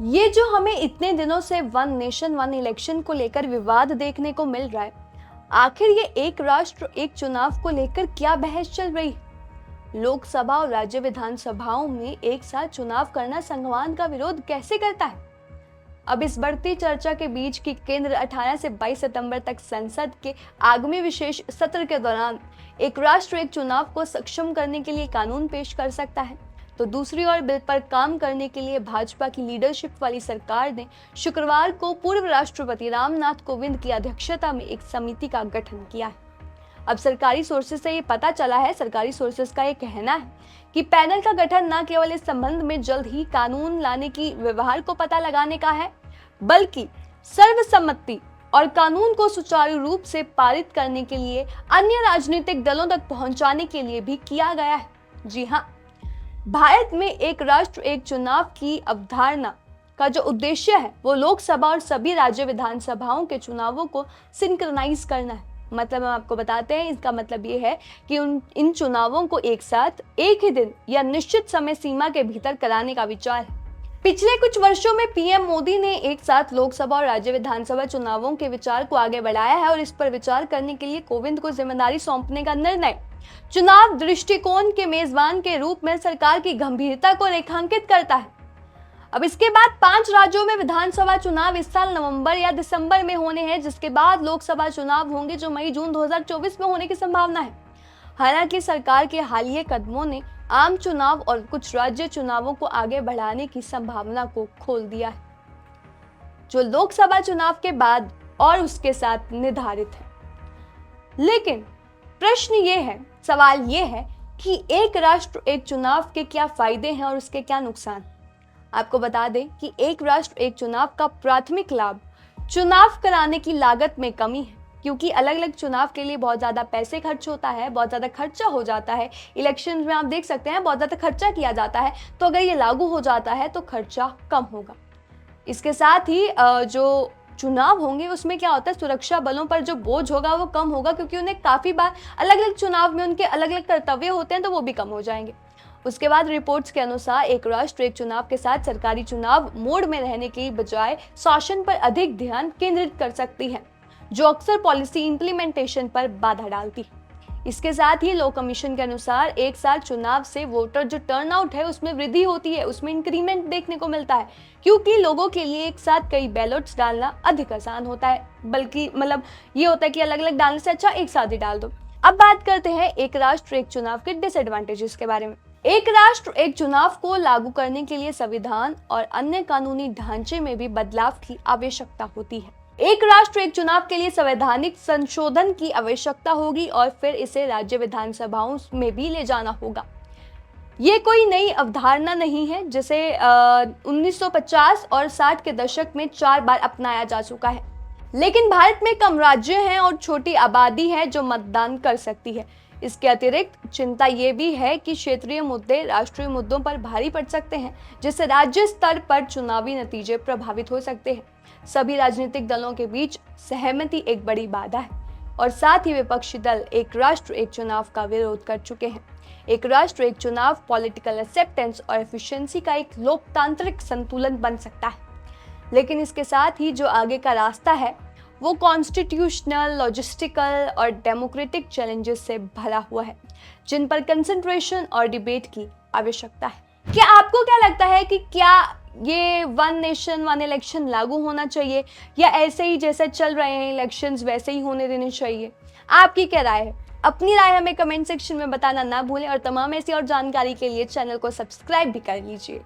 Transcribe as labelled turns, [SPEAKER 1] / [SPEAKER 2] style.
[SPEAKER 1] ये जो हमें इतने दिनों से वन नेशन वन इलेक्शन को लेकर विवाद देखने को मिल रहा है, आखिर ये एक राष्ट्र एक चुनाव को लेकर क्या बहस चल रही है? लोकसभा और राज्य विधानसभाओं में एक साथ चुनाव करना संविधान का विरोध कैसे करता है? अब इस बढ़ती चर्चा के बीच की केंद्र 18 से 22 सितंबर तक संसद के आगामी विशेष सत्र के दौरान एक राष्ट्र एक चुनाव को सक्षम करने के लिए कानून पेश कर सकता है, तो दूसरी ओर बिल पर काम करने के लिए भाजपा की लीडरशिप वाली सरकार ने शुक्रवार को पूर्व राष्ट्रपति रामनाथ कोविंद की अध्यक्षता में एक समिति का गठन किया है। अब सरकारी सोर्सेज से ये पता चला है, सरकारी सोर्सेज का ये कहना है कि पैनल का गठन न केवल इस संबंध में जल्द ही कानून लाने की व्यवहार को पता लगाने का है, बल्कि सर्वसम्मति और कानून को सुचारू रूप से पारित करने के लिए अन्य राजनीतिक दलों तक पहुंचाने के लिए भी किया गया है। जी हाँ, भारत में एक राष्ट्र एक चुनाव की अवधारणा का जो उद्देश्य है वो लोकसभा और सभी राज्य विधानसभाओं के चुनावों को सिंक्रनाइज करना है। मतलब हम आपको बताते हैं, इसका मतलब ये है कि इन चुनावों को एक साथ एक ही दिन या निश्चित समय सीमा के भीतर कराने का विचार है। पिछले कुछ वर्षों में पीएम मोदी ने एक साथ लोकसभा और राज्य विधानसभा चुनावों के विचार को आगे बढ़ाया है और इस पर विचार करने के लिए कोविंद को जिम्मेदारी सौंपने का निर्णय चुनाव दृष्टिकोण के मेजबान के रूप में सरकार की गंभीरता को रेखांकित करता है। अब इसके बाद 5 राज्यों में विधानसभा चुनाव इस साल नवंबर या दिसंबर में होने हैं, जिसके बाद लोकसभा चुनाव होंगे जो मई जून 2024 में होने की संभावना है। हालांकि सरकार के हालिया कदमों ने आम चुनाव और कुछ राज्य चुनावों को आगे बढ़ाने की संभावना को खोल दिया है, जो लोकसभा चुनाव के बाद और उसके साथ निर्धारित है। लेकिन प्रश्न ये है, सवाल ये है कि एक राष्ट्र एक चुनाव के क्या फायदे हैं और उसके क्या नुकसान। आपको बता दें कि एक राष्ट्र एक चुनाव का प्राथमिक लाभ चुनाव कराने की लागत में कमी है, क्योंकि अलग अलग चुनाव के लिए बहुत ज़्यादा पैसे खर्च होता है, बहुत ज़्यादा खर्चा हो जाता है। इलेक्शन में आप देख सकते हैं बहुत ज़्यादा खर्चा किया जाता है, तो अगर ये लागू हो जाता है तो खर्चा कम होगा। इसके साथ ही जो चुनाव होंगे उसमें क्या होता है, सुरक्षा बलों पर जो बोझ होगा वो कम होगा, क्योंकि उन्हें काफ़ी बार अलग अलग चुनाव में उनके अलग अलग कर्तव्य होते हैं, तो वो भी कम हो जाएंगे। उसके बाद रिपोर्ट्स के अनुसार एक राष्ट्र एक चुनाव के साथ सरकारी चुनाव मोड में रहने की बजाय शासन पर अधिक ध्यान केंद्रित कर सकती है, जो अक्सर पॉलिसी इंप्लीमेंटेशन पर बाधा डालती है। इसके साथ ही लॉ कमीशन के अनुसार एक साल चुनाव से वोटर जो टर्नआउट है उसमें वृद्धि होती है, उसमें इंक्रीमेंट देखने को मिलता है, क्योंकि लोगों के लिए एक साथ कई बैलेट्स डालना अधिक आसान होता है। बल्कि मतलब ये होता है कि अलग अलग डालने से अच्छा एक साथ ही डाल दो। अब बात करते हैं एक राष्ट्र एक चुनाव के डिसएडवांटेजेस के बारे में। एक राष्ट्र एक चुनाव को लागू करने के लिए संविधान और अन्य कानूनी ढांचे में भी बदलाव की आवश्यकता होती है। एक राष्ट्र एक चुनाव के लिए संवैधानिक संशोधन की आवश्यकता होगी और फिर इसे राज्य विधानसभाओं में भी ले जाना होगा। ये कोई नई अवधारणा नहीं है, जिसे 1950 और 60 के दशक में 4 बार अपनाया जा चुका है। लेकिन भारत में कम राज्य हैं और छोटी आबादी है जो मतदान कर सकती है। इसके अतिरिक्त चिंता ये भी है कि क्षेत्रीय मुद्दे राष्ट्रीय मुद्दों पर भारी पड़ सकते हैं, जिससे राज्य स्तर पर चुनावी नतीजे प्रभावित हो सकते हैं। सभी राजनीतिक दलों के बीच सहमति एक बड़ी बाधा है और साथ ही विपक्षी दल एक राष्ट्र एक चुनाव का विरोध कर चुके हैं। एक राष्ट्र एक चुनाव पॉलिटिकल एक्सेप्टेंस और एफिशिएंसी का एक लोकतांत्रिक संतुलन बन सकता है, लेकिन इसके साथ ही जो आगे का रास्ता है वो कॉन्स्टिट्यूशनल, लॉजिस्टिकल और डेमोक्रेटिक चैलेंजेस से भरा हुआ है, जिन पर कंसंट्रेशन और डिबेट की आवश्यकता है। क्या आपको क्या लगता है कि क्या ये वन नेशन वन इलेक्शन लागू होना चाहिए, या ऐसे ही जैसे चल रहे हैं इलेक्शंस वैसे ही होने देने चाहिए? आपकी क्या राय है? अपनी राय हमें कमेंट सेक्शन में बताना ना भूलें और तमाम ऐसी और जानकारी के लिए चैनल को सब्सक्राइब भी कर लीजिए।